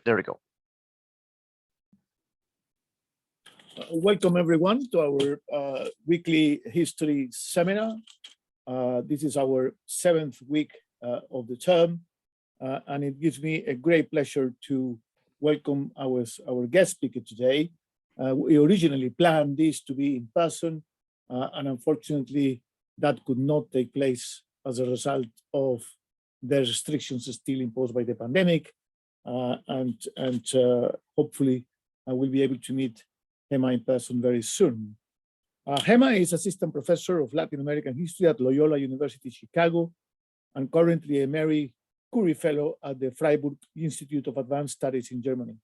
There we go. Welcome everyone to our weekly history seminar. This is our 7th week of the term, and it gives me a great pleasure to welcome our guest speaker today. We originally planned this to be in person, and unfortunately that could not take place as a result of the restrictions still imposed by the pandemic, and hopefully I will be able to meet Gema in person very soon. Gema is assistant professor of Latin American history at Loyola University, Chicago, and currently a Marie Curie Fellow at the Freiburg Institute of Advanced Studies in Germany.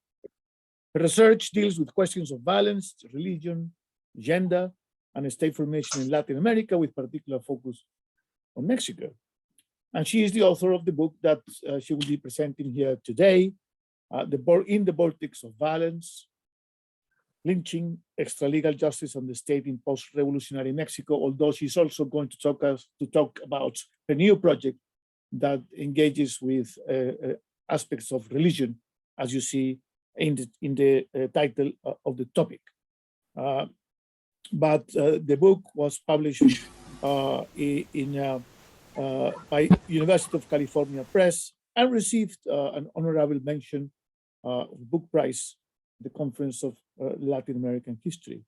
Her research deals with questions of violence, religion, gender, and state formation in Latin America, with particular focus on Mexico. And she is the author of the book that she will be presenting here today, In the Vortex of Violence, Lynching, Extralegal Justice and the State in Post-Revolutionary Mexico, although she's also going to talk about a new project that engages with aspects of religion, as you see in the title of the topic. But the book was published by University of California Press and received an honorable mention book prize, the Conference of Latin American History.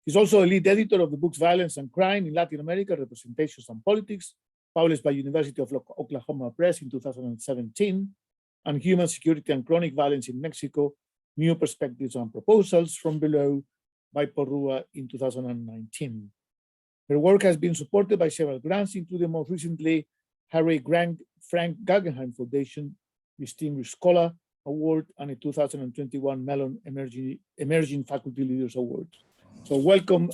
He's also a lead editor of the books Violence and Crime in Latin America, Representations and Politics, published by University of Oklahoma Press in 2017, and Human Security and Chronic Violence in Mexico, New Perspectives and Proposals from Below by Porrua in 2019. Her work has been supported by several grants, including most recently Harry Frank Guggenheim Foundation Distinguished Scholar Award and a 2021 Mellon Emerging Faculty Leaders Award. So welcome,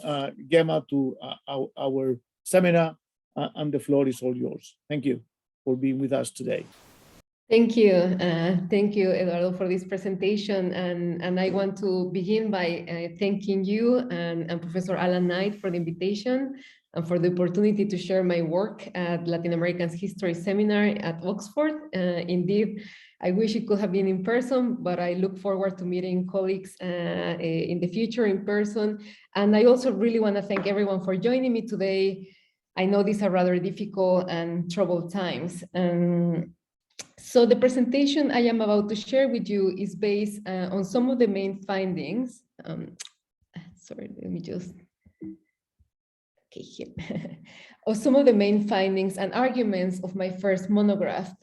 Gema, to our seminar, and the floor is all yours. Thank you for being with us today. Thank you, Eduardo, for this presentation. And I want to begin by thanking you and Professor Alan Knight for the invitation and for the opportunity to share my work at Latin American History Seminar at Oxford. Indeed, I wish it could have been in person, but I look forward to meeting colleagues in the future in person. And I also really want to thank everyone for joining me today. I know these are rather difficult and troubled times. So the presentation I am about to share with you is based on some of the main findings. Sorry, let me just, okay, here. Of some of the main findings and arguments of my first monograph,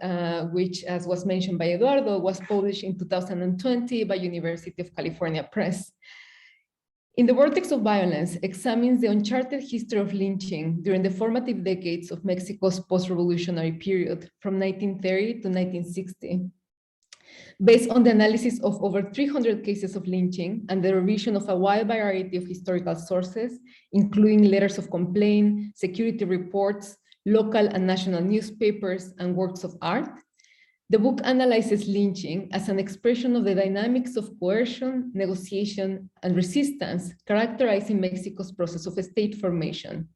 which, as was mentioned by Eduardo, was published in 2020 by University of California Press. In the Vortex of Violence examines the uncharted history of lynching during the formative decades of Mexico's post-revolutionary period from 1930 to 1960. Based on the analysis of over 300 cases of lynching and the revision of a wide variety of historical sources, including letters of complaint, security reports, local and national newspapers, and works of art, the book analyzes lynching as an expression of the dynamics of coercion, negotiation, and resistance characterizing Mexico's process of state formation.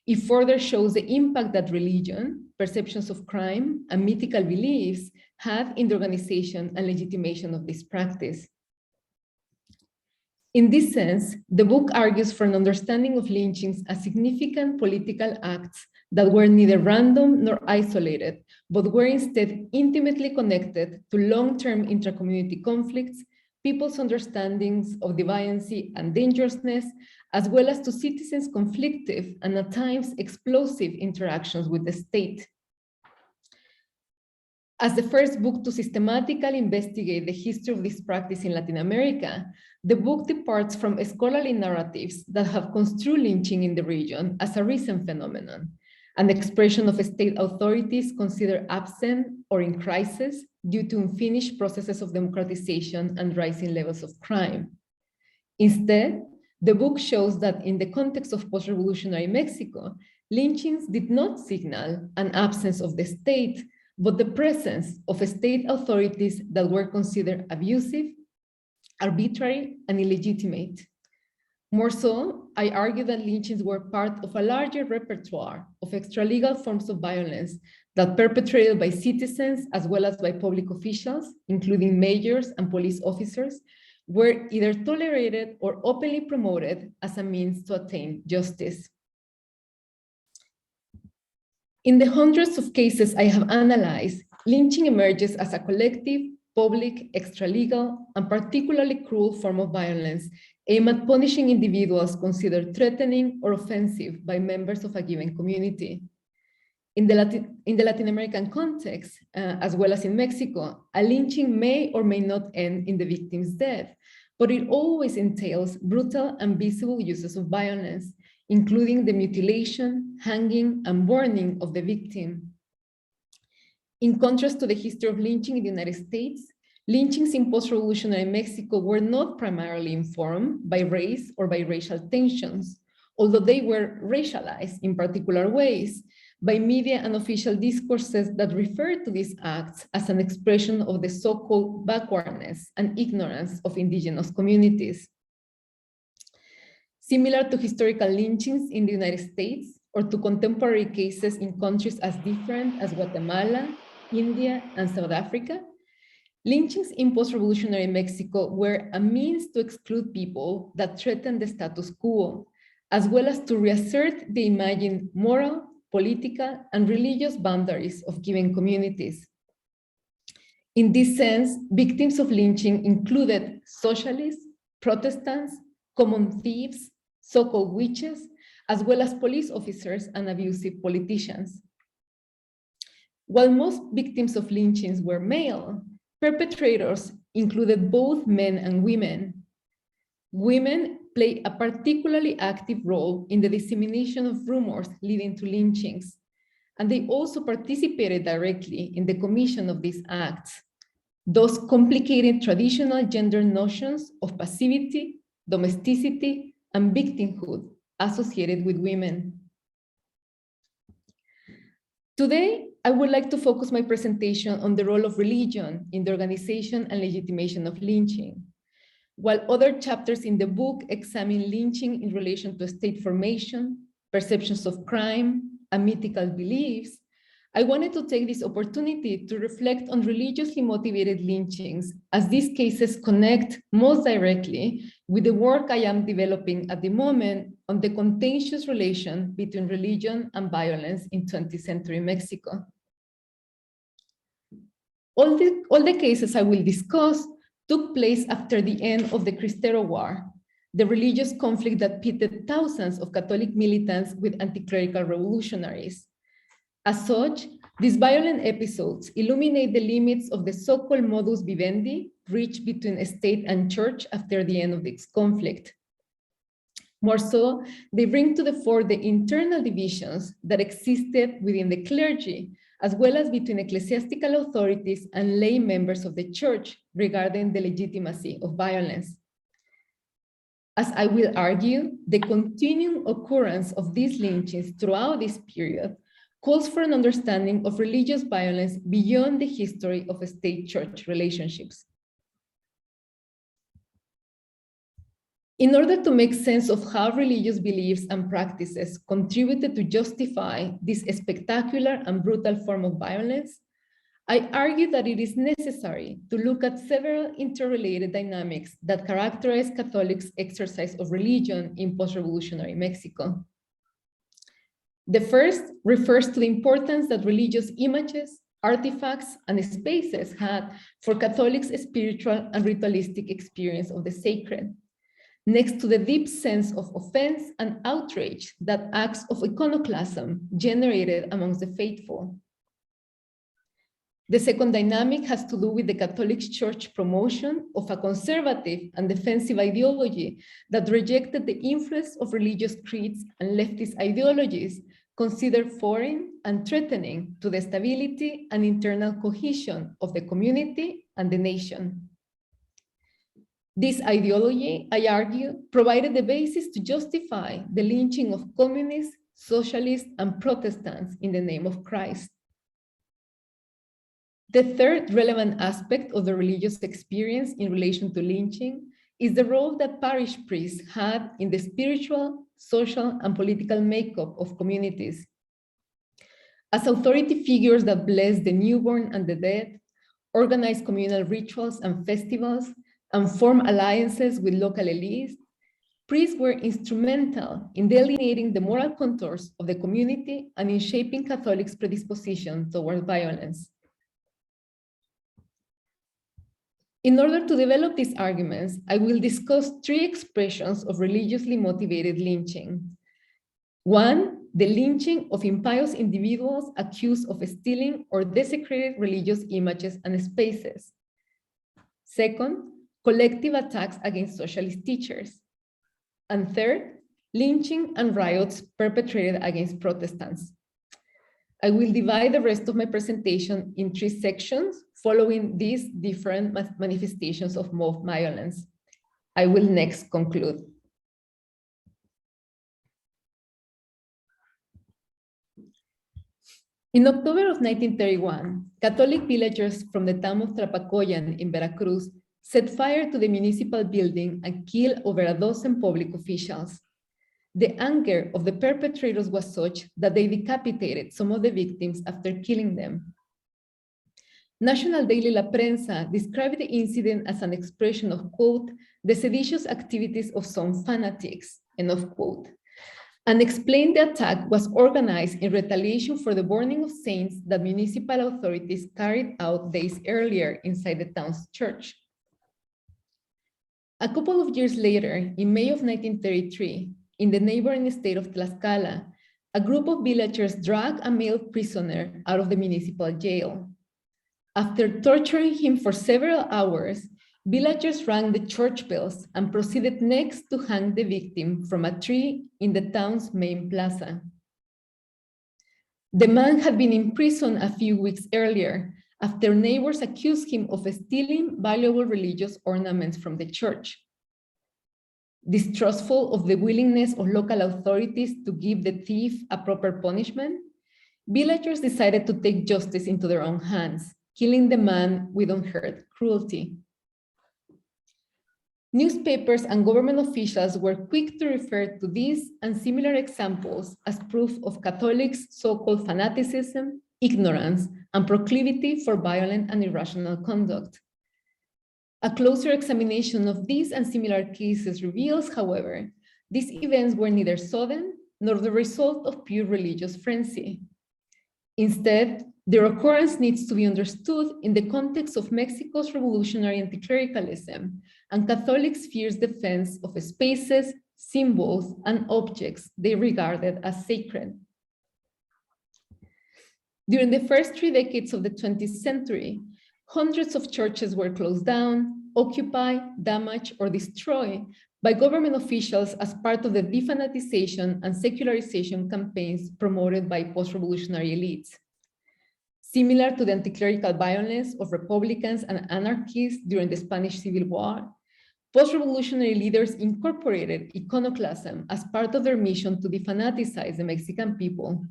It further shows the impact that religion, perceptions of crime, and mythical beliefs had in the organization and legitimation of this practice. In this sense, the book argues for an understanding of lynchings as significant political acts that were neither random nor isolated, but were instead intimately connected to long-term intra-community conflicts, people's understandings of deviancy and dangerousness, as well as to citizens' conflictive and at times explosive interactions with the state. As the first book to systematically investigate the history of this practice in Latin America, the book departs from scholarly narratives that have construed lynching in the region as a recent phenomenon, an expression of state authorities considered absent or in crisis due to unfinished processes of democratization and rising levels of crime. Instead, the book shows that in the context of post-revolutionary Mexico, lynchings did not signal an absence of the state, but the presence of state authorities that were considered abusive, arbitrary, and illegitimate. More so, I argue that lynchings were part of a larger repertoire of extralegal forms of violence that perpetrated by citizens as well as by public officials, including mayors and police officers, were either tolerated or openly promoted as a means to attain justice. In the hundreds of cases I have analyzed, lynching emerges as a collective, public, extralegal, and particularly cruel form of violence aimed at punishing individuals considered threatening or offensive by members of a given community. In the Latin American context, as well as in Mexico, a lynching may or may not end in the victim's death, but it always entails brutal and visible uses of violence, including the mutilation, hanging, and burning of the victim. In contrast to the history of lynching in the United States, lynchings in post-revolutionary Mexico were not primarily informed by race or by racial tensions, although they were racialized in particular ways by media and official discourses that refer to these acts as an expression of the so-called backwardness and ignorance of indigenous communities. Similar to historical lynchings in the United States or to contemporary cases in countries as different as Guatemala, India, and South Africa, lynchings in post-revolutionary Mexico were a means to exclude people that threatened the status quo, as well as to reassert the imagined moral, political, and religious boundaries of given communities. In this sense, victims of lynching included socialists, Protestants, common thieves, so-called witches, as well as police officers and abusive politicians. While most victims of lynchings were male, perpetrators included both men and women. Women play a particularly active role in the dissemination of rumors leading to lynchings, and they also participated directly in the commission of these acts, thus complicating traditional gender notions of passivity, domesticity, and victimhood associated with women. Today, I would like to focus my presentation on the role of religion in the organization and legitimation of lynching. While other chapters in the book examine lynching in relation to state formation, perceptions of crime, and mythical beliefs, I wanted to take this opportunity to reflect on religiously motivated lynchings, as these cases connect most directly with the work I am developing at the moment on the contentious relation between religion and violence in 20th century Mexico. All the cases I will discuss took place after the end of the Cristero War, the religious conflict that pitted thousands of Catholic militants with anti-clerical revolutionaries. As such, these violent episodes illuminate the limits of the so-called modus vivendi reached between state and church after the end of this conflict. More so, they bring to the fore the internal divisions that existed within the clergy, as well as between ecclesiastical authorities and lay members of the church regarding the legitimacy of violence. As I will argue, the continuing occurrence of these lynchings throughout this period calls for an understanding of religious violence beyond the history of state-church relationships. In order to make sense of how religious beliefs and practices contributed to justify this spectacular and brutal form of violence, I argue that it is necessary to look at several interrelated dynamics that characterize Catholics' exercise of religion in post-revolutionary Mexico. The first refers to the importance that religious images, artifacts, and spaces had for Catholics' spiritual and ritualistic experience of the sacred, next to the deep sense of offense and outrage that acts of iconoclasm generated amongst the faithful. The second dynamic has to do with the Catholic Church promotion of a conservative and defensive ideology that rejected the influence of religious creeds and leftist ideologies considered foreign and threatening to the stability and internal cohesion of the community and the nation. This ideology, I argue, provided the basis to justify the lynching of communists, socialists, and Protestants in the name of Christ. The third relevant aspect of the religious experience in relation to lynching is the role that parish priests had in the spiritual, social, and political makeup of communities. as authority figures that bless the newborn and the dead, organize communal rituals and festivals, and form alliances with local elites, priests were instrumental in delineating the moral contours of the community and in shaping Catholics' predisposition towards violence. In order to develop these arguments, I will discuss three expressions of religiously motivated lynching. One, the lynching of impious individuals accused of stealing or desecrated religious images and spaces. Second, collective attacks against socialist teachers. And third, lynching and riots perpetrated against Protestants. I will divide the rest of my presentation in three sections following these different manifestations of mob violence. I will next conclude. In October of 1931, Catholic villagers from the town of Trapacoyan in Veracruz set fire to the municipal building and killed over a dozen public officials. The anger of the perpetrators was such that they decapitated some of the victims after killing them. National daily La Prensa described the incident as an expression of, quote, the seditious activities of some fanatics, end of quote, and explained the attack was organized in retaliation for the burning of saints that municipal authorities carried out days earlier inside the town's church. A couple of years later, in May of 1933, in the neighboring state of Tlaxcala, a group of villagers dragged a male prisoner out of the municipal jail. After torturing him for several hours, villagers rang the church bells and proceeded next to hang the victim from a tree in the town's main plaza. The man had been imprisoned a few weeks earlier after neighbors accused him of stealing valuable religious ornaments from the church. Distrustful of the willingness of local authorities to give the thief a proper punishment, villagers decided to take justice into their own hands, killing the man with unheard cruelty. Newspapers and government officials were quick to refer to these and similar examples as proof of Catholics' so-called fanaticism, ignorance, and proclivity for violent and irrational conduct. A closer examination of these and similar cases reveals, however, these events were neither sudden nor the result of pure religious frenzy. Instead, their occurrence needs to be understood in the context of Mexico's revolutionary anti-clericalism and Catholics' fierce defense of spaces, symbols, and objects they regarded as sacred. During the first 3 decades of the 20th century, hundreds of churches were closed down, occupied, damaged, or destroyed by government officials as part of the defanatization and secularization campaigns promoted by post-revolutionary elites. Similar to the anti-clerical violence of Republicans and anarchists during the Spanish Civil War, post-revolutionary leaders incorporated iconoclasm as part of their mission to defanatize the Mexican people.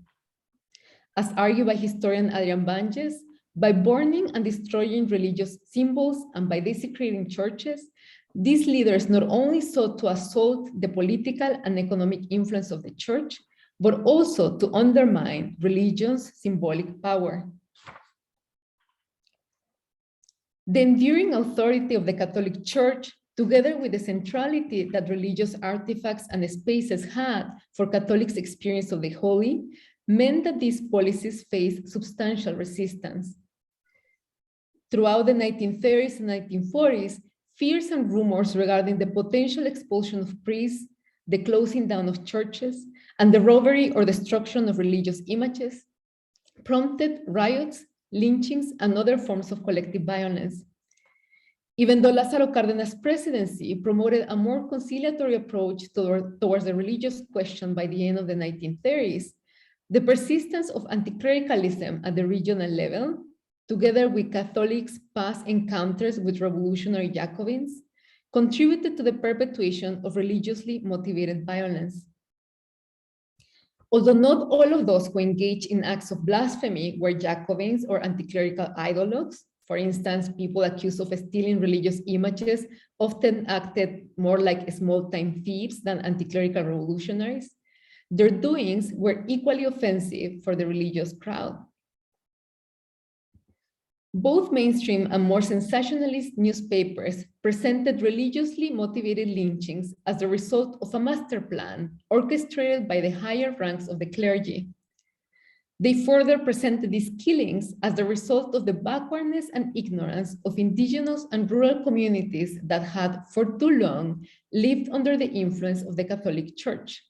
As argued by historian Adrian Banges, by burning and destroying religious symbols and by desecrating churches, these leaders not only sought to assault the political and economic influence of the church, but also to undermine religion's symbolic power. The enduring authority of the Catholic Church, together with the centrality that religious artifacts and spaces had for Catholics' experience of the holy, meant that these policies faced substantial resistance. Throughout the 1930s and 1940s, fears and rumors regarding the potential expulsion of priests, the closing down of churches, and the robbery or destruction of religious images prompted riots, lynchings, and other forms of collective violence. Even though Lázaro Cárdenas' presidency promoted a more conciliatory approach towards the religious question by the end of the 1930s, the persistence of anti-clericalism at the regional level, together with Catholics' past encounters with revolutionary Jacobins, contributed to the perpetuation of religiously motivated violence. Although not all of those who engaged in acts of blasphemy were Jacobins or anti-clerical ideologues, for instance, people accused of stealing religious images often acted more like small-time thieves than anti-clerical revolutionaries, Their doings were equally offensive for the religious crowd. Both mainstream and more sensationalist newspapers presented religiously motivated lynchings as the result of a master plan orchestrated by the higher ranks of the clergy. They further presented these killings as the result of the backwardness and ignorance of indigenous and rural communities that had for too long lived under the influence of the Catholic Church.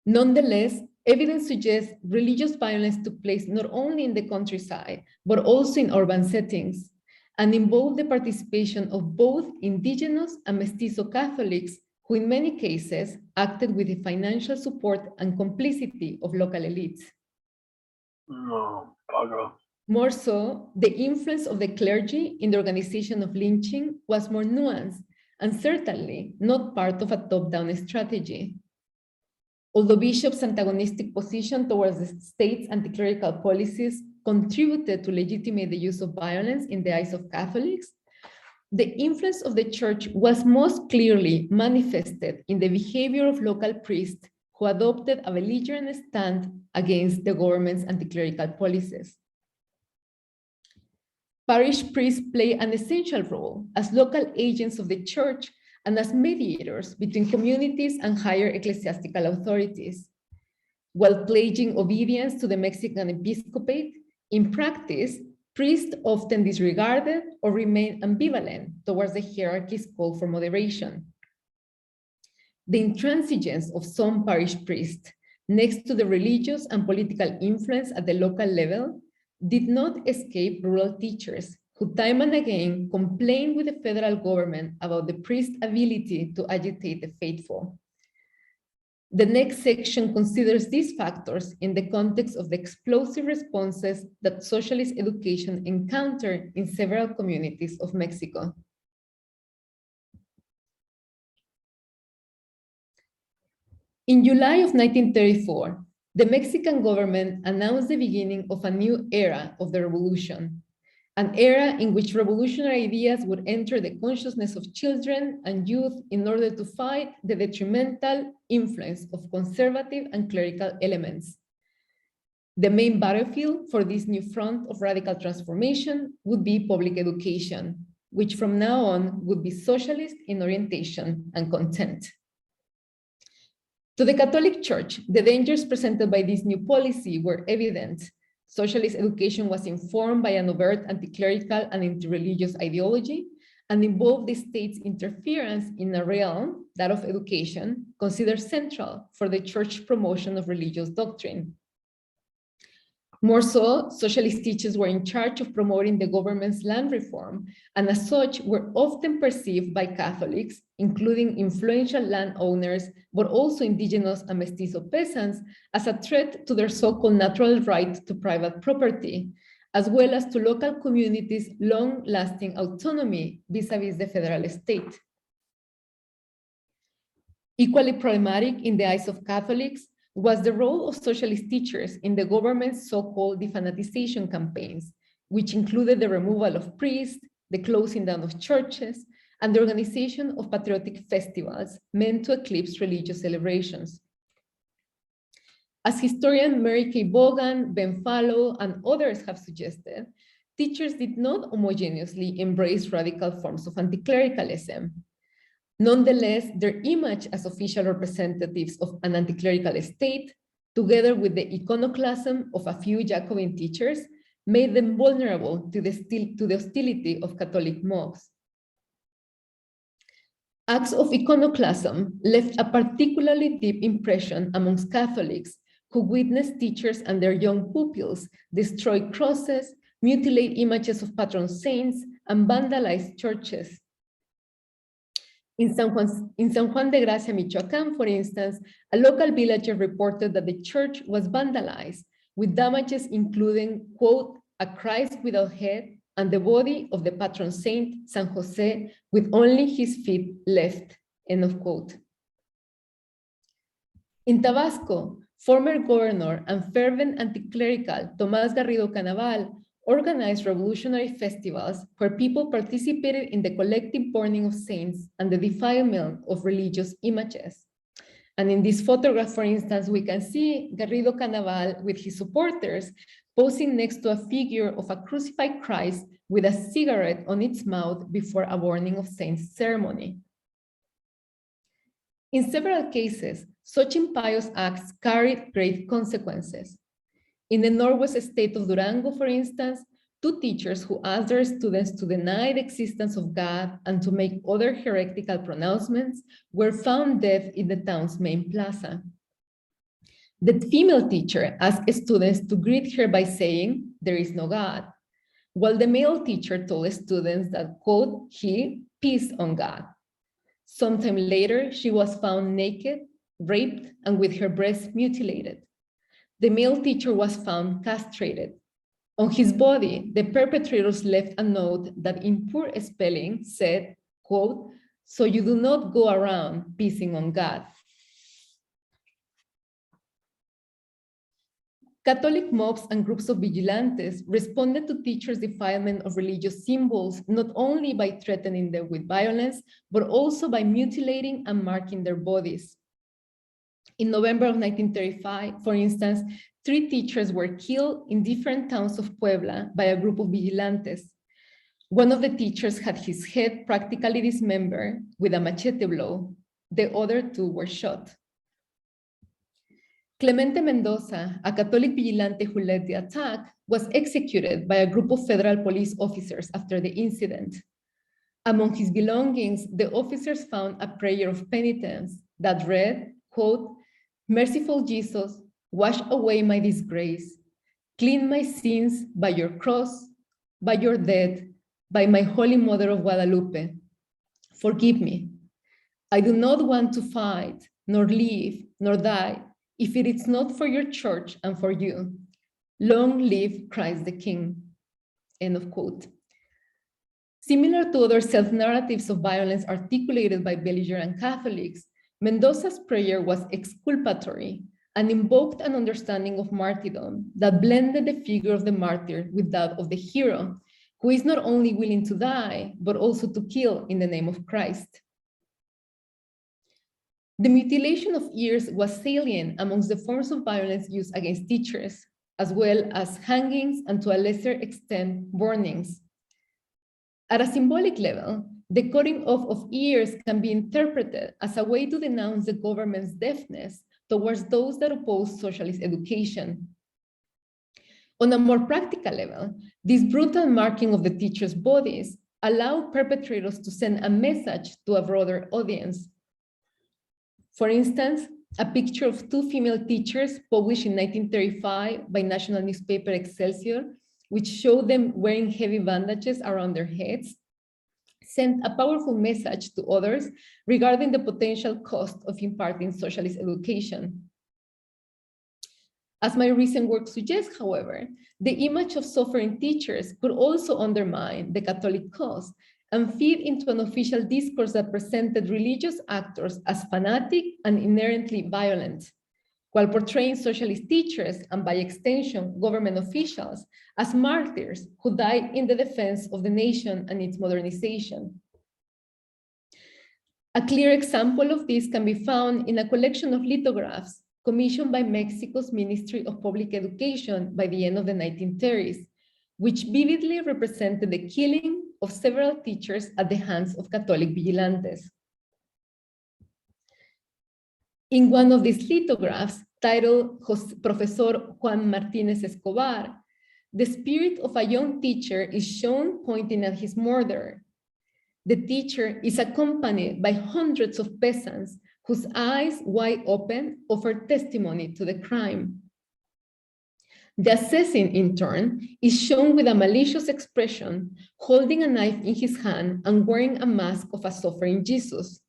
Nonetheless, evidence suggests religious violence took place not only in the countryside, but also in urban settings, and involved the participation of both indigenous and mestizo Catholics, who in many cases acted with the financial support and complicity of local elites. No, bugger. More so, the influence of the clergy in the organization of lynching was more nuanced and certainly not part of a top-down strategy. Although bishops' antagonistic position towards the state's anti-clerical policies contributed to legitimate the use of violence in the eyes of Catholics, the influence of the church was most clearly manifested in the behavior of local priests who adopted a belligerent stand against the government's anti-clerical policies. Parish priests play an essential role as local agents of the church and as mediators between communities and higher ecclesiastical authorities. While pledging obedience to the Mexican episcopate, in practice, priests often disregarded or remained ambivalent towards the hierarchy's call for moderation. The intransigence of some parish priests next to the religious and political influence at the local level did not escape rural teachers who time and again complained with the federal government about the priest's ability to agitate the faithful. The next section considers these factors in the context of the explosive responses that socialist education encountered in several communities of Mexico. In July of 1934, the Mexican government announced the beginning of a new era of the revolution, an era in which revolutionary ideas would enter the consciousness of children and youth in order to fight the detrimental influence of conservative and clerical elements. The main battlefield for this new front of radical transformation would be public education, which from now on would be socialist in orientation and content. To the Catholic Church, the dangers presented by this new policy were evident. Socialist education was informed by an overt anti-clerical and anti-religious ideology and involved the state's interference in a realm, that of education, considered central for the church promotion of religious doctrine. More so, socialist teachers were in charge of promoting the government's land reform, and as such were often perceived by Catholics, including influential landowners, but also indigenous and mestizo peasants, as a threat to their so-called natural right to private property, as well as to local communities' long-lasting autonomy vis-a-vis the federal state. Equally problematic in the eyes of Catholics was the role of socialist teachers in the government's so-called defanatization campaigns, which included the removal of priests, the closing down of churches, and the organization of patriotic festivals meant to eclipse religious celebrations. As historian Mary Kay Vaughan, Ben Fallow, and others have suggested, teachers did not homogeneously embrace radical forms of anti-clericalism. Nonetheless, their image as official representatives of an anti-clerical state, together with the iconoclasm of a few Jacobin teachers, made them vulnerable to the hostility of Catholic mobs. Acts of iconoclasm left a particularly deep impression amongst Catholics who witnessed teachers and their young pupils destroy crosses, mutilate images of patron saints, and vandalize churches. In San Juan de Gracia, Michoacán, for instance, a local villager reported that the church was vandalized, with damages including, quote, a Christ without head and the body of the patron saint, San Jose, with only his feet left, end of quote. In Tabasco, former governor and fervent anti-clerical Tomás Garrido Canaval organized revolutionary festivals where people participated in the collective burning of saints and the defilement of religious images. And in this photograph, for instance, we can see Garrido Canaval with his supporters posing next to a figure of a crucified Christ with a cigarette on its mouth before a Burning of Saints ceremony. In several cases, such impious acts carried grave consequences. In the northwest state of Durango, for instance, 2 teachers who asked their students to deny the existence of God and to make other heretical pronouncements were found dead in the town's main plaza. The female teacher asked students to greet her by saying, "There is no God," while the male teacher told students that, quote, "He, peace on God." Sometime later, she was found naked, raped, and with her breasts mutilated. The male teacher was found castrated. On his body, the perpetrators left a note that in poor spelling said, quote, "So you do not go around pissing on God." Catholic mobs and groups of vigilantes responded to teachers' defilement of religious symbols, not only by threatening them with violence, but also by mutilating and marking their bodies. In November of 1935, for instance, 3 teachers were killed in different towns of Puebla by a group of vigilantes. One of the teachers had his head practically dismembered with a machete blow. The other 2 were shot. Clemente Mendoza, a Catholic vigilante who led the attack, was executed by a group of federal police officers after the incident. Among his belongings, the officers found a prayer of penitence that read, quote, "Merciful Jesus, wash away my disgrace, clean my sins by your cross, by your death, by my Holy Mother of Guadalupe. Forgive me. I do not want to fight, nor live, nor die, if it is not for your church and for you. Long live Christ the King." End of quote. Similar to other self-narratives of violence articulated by belligerent Catholics, Mendoza's prayer was exculpatory and invoked an understanding of martyrdom that blended the figure of the martyr with that of the hero, who is not only willing to die, but also to kill in the name of Christ. The mutilation of ears was salient amongst the forms of violence used against teachers, as well as hangings and to a lesser extent, burnings. At a symbolic level, the cutting off of ears can be interpreted as a way to denounce the government's deafness towards those that oppose socialist education. On a more practical level, this brutal marking of the teachers' bodies allowed perpetrators to send a message to a broader audience. For instance, a picture of 2 female teachers published in 1935 by national newspaper Excelsior, which showed them wearing heavy bandages around their heads, sent a powerful message to others regarding the potential cost of imparting socialist education. As my recent work suggests, however, the image of suffering teachers could also undermine the Catholic cause and feed into an official discourse that presented religious actors as fanatic and inherently violent, while portraying socialist teachers and by extension, government officials as martyrs who died in the defense of the nation and its modernization. A clear example of this can be found in a collection of lithographs commissioned by Mexico's Ministry of Public Education by the end of the 1930s, which vividly represented the killing of several teachers at the hands of Catholic vigilantes. In one of these lithographs, titled Professor Juan Martínez Escobar, the spirit of a young teacher is shown pointing at his murderer. The teacher is accompanied by hundreds of peasants whose eyes wide open offer testimony to the crime. The assassin, in turn, is shown with a malicious expression, holding a knife in his hand and wearing a mask of a suffering Jesus.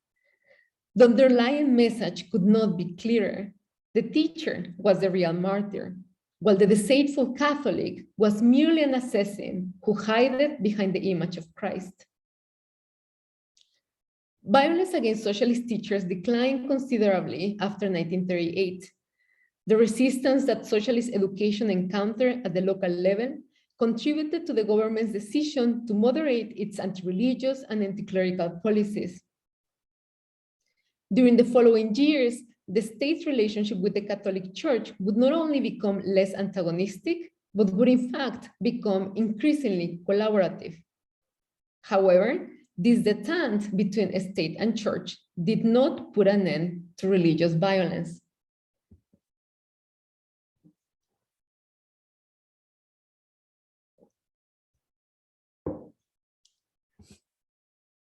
The underlying message could not be clearer. The teacher was the real martyr, while the deceitful Catholic was merely an assassin who hid behind the image of Christ. Violence against socialist teachers declined considerably after 1938. The resistance that socialist education encountered at the local level contributed to the government's decision to moderate its anti-religious and anti-clerical policies. During the following years, the state's relationship with the Catholic Church would not only become less antagonistic, but would in fact become increasingly collaborative. However, this detente between state and church did not put an end to religious violence.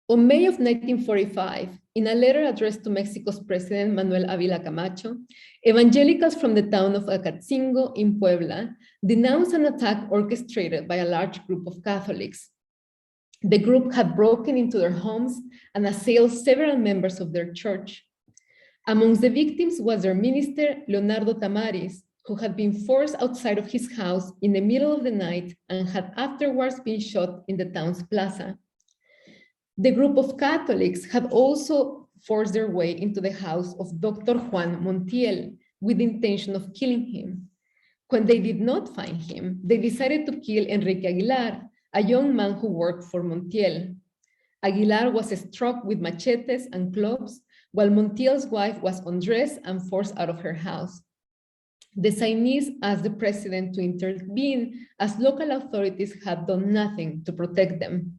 On May of 1945, in a letter addressed to Mexico's President Manuel Ávila Camacho, evangelicals from the town of Acatzingo in Puebla denounced an attack orchestrated by a large group of Catholics. The group had broken into their homes and assailed several members of their church. Amongst the victims was their minister, Leonardo Tamaris, who had been forced outside of his house in the middle of the night and had afterwards been shot in the town's plaza. The group of Catholics had also forced their way into the house of Dr. Juan Montiel with the intention of killing him. When they did not find him, they decided to kill Enrique Aguilar, a young man who worked for Montiel. Aguilar was struck with machetes and clubs, while Montiel's wife was undressed and forced out of her house. The Signese asked the president to intervene, as local authorities had done nothing to protect them.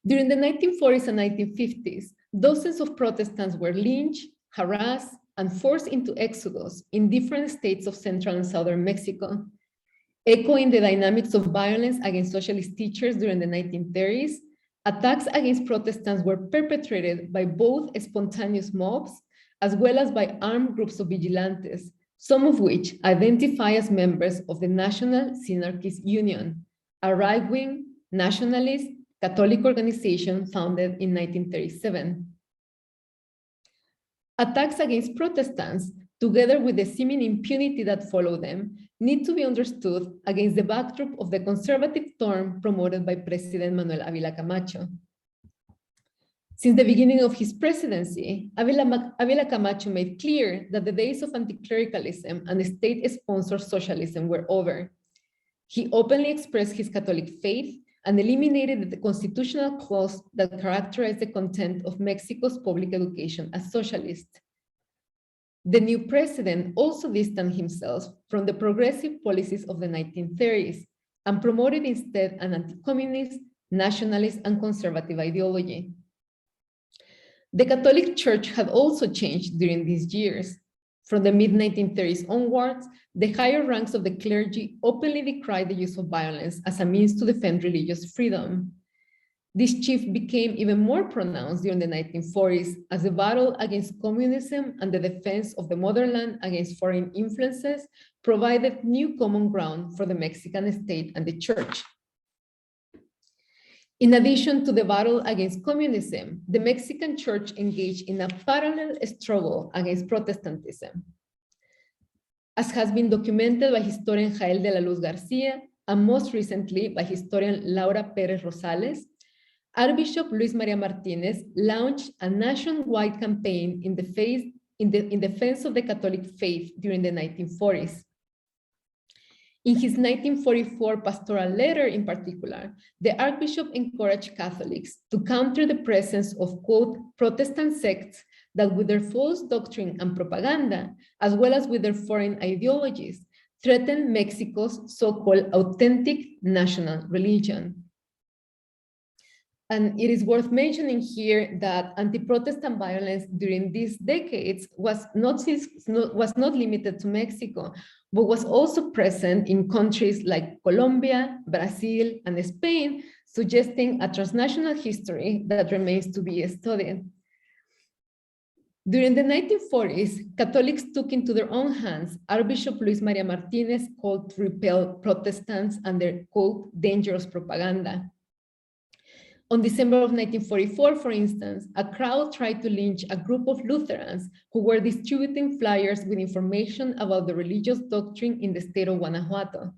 During the 1940s and 1950s, dozens of Protestants were lynched, harassed, and forced into exodus in different states of central and southern Mexico. Echoing the dynamics of violence against socialist teachers during the 1930s, attacks against Protestants were perpetrated by both spontaneous mobs as well as by armed groups of vigilantes, some of which identify as members of the National Synarchist Union, a right-wing, nationalist, Catholic organization founded in 1937. Attacks against Protestants, together with the seeming impunity that followed them, need to be understood against the backdrop of the conservative tone promoted by President Manuel Ávila Camacho. Since the beginning of his presidency, Ávila Camacho made clear that the days of anti-clericalism and state-sponsored socialism were over. He openly expressed his Catholic faith and eliminated the constitutional clause that characterized the content of Mexico's public education as socialist. The new president also distanced himself from the progressive policies of the 1930s and promoted instead an anti-communist, nationalist, and conservative ideology. The Catholic Church had also changed during these years. From the mid-1930s onwards, the higher ranks of the clergy openly decried the use of violence as a means to defend religious freedom. This shift became even more pronounced during the 1940s as the battle against communism and the defense of the motherland against foreign influences provided new common ground for the Mexican state and the church. In addition to the battle against communism, the Mexican church engaged in a parallel struggle against Protestantism. As has been documented by historian Jael de la Luz Garcia, and most recently by historian Laura Pérez Rosales, Archbishop Luis María Martínez launched a nationwide campaign in defense of the Catholic faith during the 1940s. In his 1944 pastoral letter in particular, the Archbishop encouraged Catholics to counter the presence of, quote, Protestant sects that with their false doctrine and propaganda, as well as with their foreign ideologies, threaten Mexico's so-called authentic national religion. And it is worth mentioning here that anti-Protestant violence during these decades was not limited to Mexico, but was also present in countries like Colombia, Brazil, and Spain, suggesting a transnational history that remains to be studied. During the 1940s, Catholics took into their own hands Archbishop Luis María Martínez called to repel Protestants and their, quote, dangerous propaganda. On December of 1944, for instance, a crowd tried to lynch a group of Lutherans who were distributing flyers with information about the religious doctrine in the state of Guanajuato.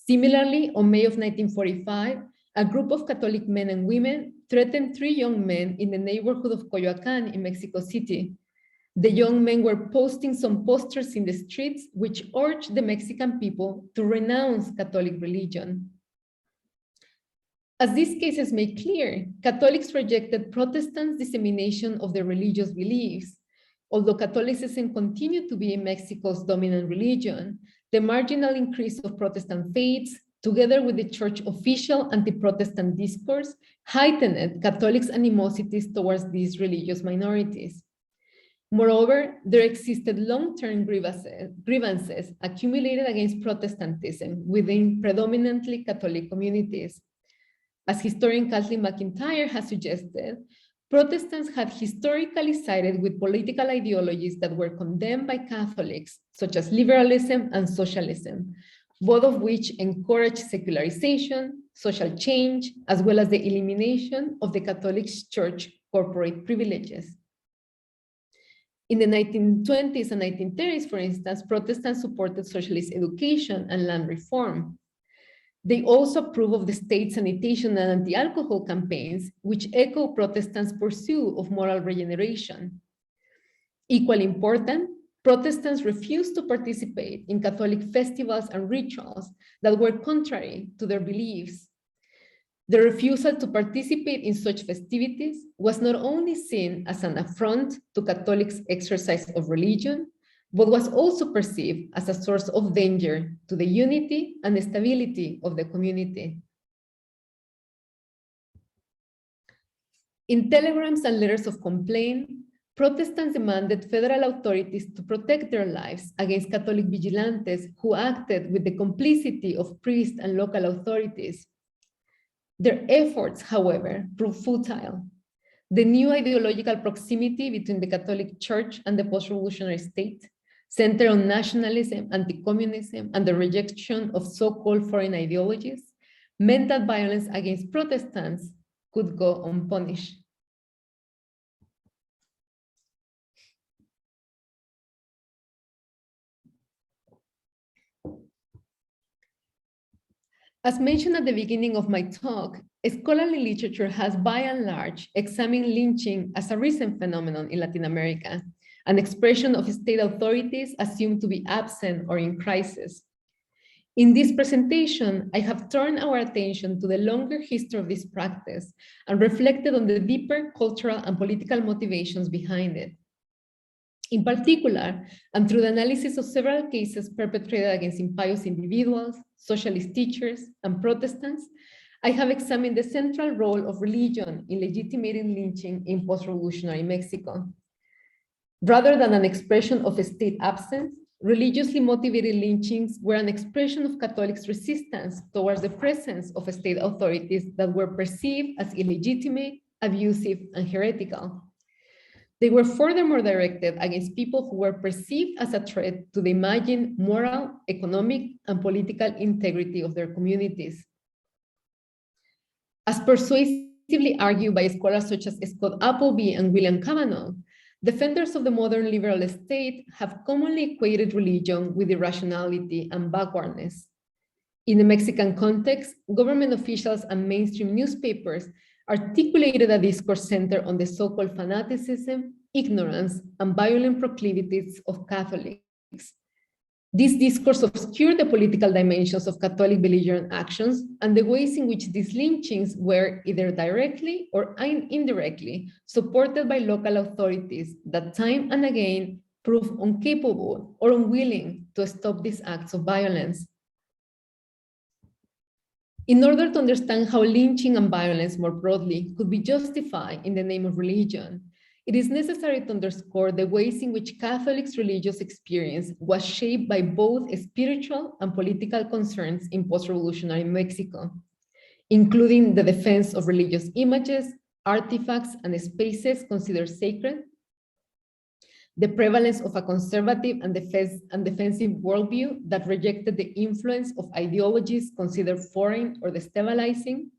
Similarly, on May of 1945, a group of Catholic men and women threatened 3 young men in the neighborhood of Coyoacán in Mexico City. The young men were posting some posters in the streets which urged the Mexican people to renounce Catholic religion. As these cases make clear, Catholics rejected Protestants' dissemination of their religious beliefs. Although Catholicism continued to be Mexico's dominant religion, the marginal increase of Protestant faiths, together with the church official anti-Protestant discourse, heightened Catholics' animosities towards these religious minorities. Moreover, there existed long-term grievances accumulated against Protestantism within predominantly Catholic communities. As historian Kathleen McIntyre has suggested, Protestants had historically sided with political ideologies that were condemned by Catholics, such as liberalism and socialism, both of which encouraged secularization, social change, as well as the elimination of the Catholic Church corporate privileges. In the 1920s and 1930s, for instance, Protestants supported socialist education and land reform. They also approve of the state sanitation and anti-alcohol campaigns, which echo Protestants' pursuit of moral regeneration. Equally important, Protestants refused to participate in Catholic festivals and rituals that were contrary to their beliefs. The refusal to participate in such festivities was not only seen as an affront to Catholics' exercise of religion, but was also perceived as a source of danger to the unity and stability of the community. In telegrams and letters of complaint, Protestants demanded federal authorities to protect their lives against Catholic vigilantes who acted with the complicity of priests and local authorities. Their efforts, however, proved futile. The new ideological proximity between the Catholic Church and the post-revolutionary state, centered on nationalism, anti-communism, and the rejection of so-called foreign ideologies, meant that violence against Protestants could go unpunished. As mentioned at the beginning of my talk, scholarly literature has by and large examined lynching as a recent phenomenon in Latin America, an expression of state authorities assumed to be absent or in crisis. In this presentation, I have turned our attention to the longer history of this practice and reflected on the deeper cultural and political motivations behind it. In particular, and through the analysis of several cases perpetrated against impious individuals, socialist teachers, and Protestants, I have examined the central role of religion in legitimating lynching in post-revolutionary Mexico. Rather than an expression of state absence, religiously motivated lynchings were an expression of Catholics' resistance towards the presence of state authorities that were perceived as illegitimate, abusive, and heretical. They were furthermore directed against people who were perceived as a threat to the imagined moral, economic, and political integrity of their communities. As persuasively argued by scholars such as Scott Appleby and William Kavanaugh, defenders of the modern liberal state have commonly equated religion with irrationality and backwardness. In the Mexican context, government officials and mainstream newspapers articulated a discourse centered on the so-called fanaticism, ignorance, and violent proclivities of Catholics. This discourse obscured the political dimensions of Catholic belligerent actions and the ways in which these lynchings were either directly or indirectly supported by local authorities that time and again proved incapable or unwilling to stop these acts of violence. In order to understand how lynching and violence more broadly could be justified in the name of religion, it is necessary to underscore the ways in which Catholics' religious experience was shaped by both spiritual and political concerns in post-revolutionary Mexico, including the defense of religious images, artifacts, and spaces considered sacred, the prevalence of a conservative and defensive worldview that rejected the influence of ideologies considered foreign or destabilizing,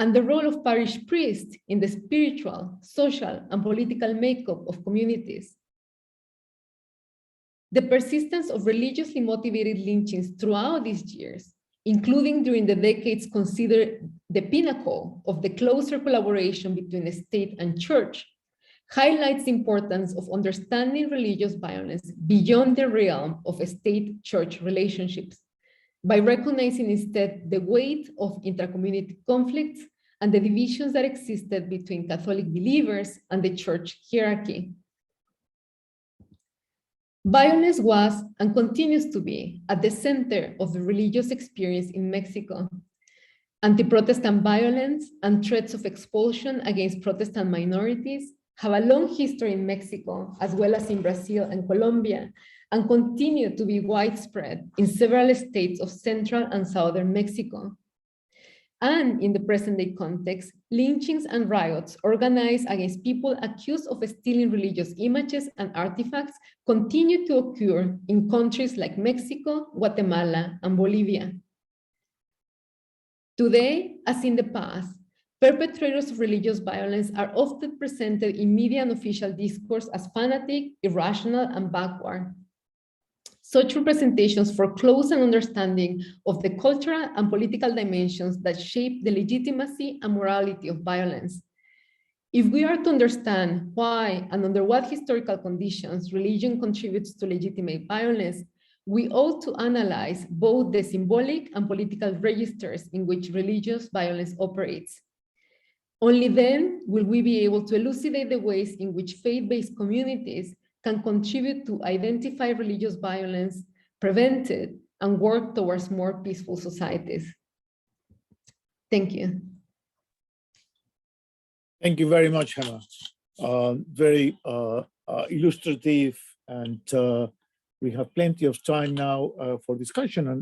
and the role of parish priests in the spiritual, social, and political makeup of communities. The persistence of religiously motivated lynchings throughout these years, including during the decades considered the pinnacle of the closer collaboration between the state and church, highlights the importance of understanding religious violence beyond the realm of state-church relationships, by recognizing instead the weight of intra-community conflicts and the divisions that existed between Catholic believers and the church hierarchy. Violence was and continues to be at the center of the religious experience in Mexico. Anti-Protestant violence and threats of expulsion against Protestant minorities have a long history in Mexico, as well as in Brazil and Colombia, and continue to be widespread in several states of central and southern Mexico. And in the present-day context, lynchings and riots organized against people accused of stealing religious images and artifacts continue to occur in countries like Mexico, Guatemala, and Bolivia. Today, as in the past, perpetrators of religious violence are often presented in media and official discourse as fanatic, irrational, and backward. Such representations foreclose an understanding of the cultural and political dimensions that shape the legitimacy and morality of violence. If we are to understand why and under what historical conditions religion contributes to legitimate violence, we ought to analyze both the symbolic and political registers in which religious violence operates. Only then will we be able to elucidate the ways in which faith-based communities can contribute to identify religious violence, prevent it, and work towards more peaceful societies. Thank you. Thank you very much, Gema. Very illustrative, and we have plenty of time now for discussion.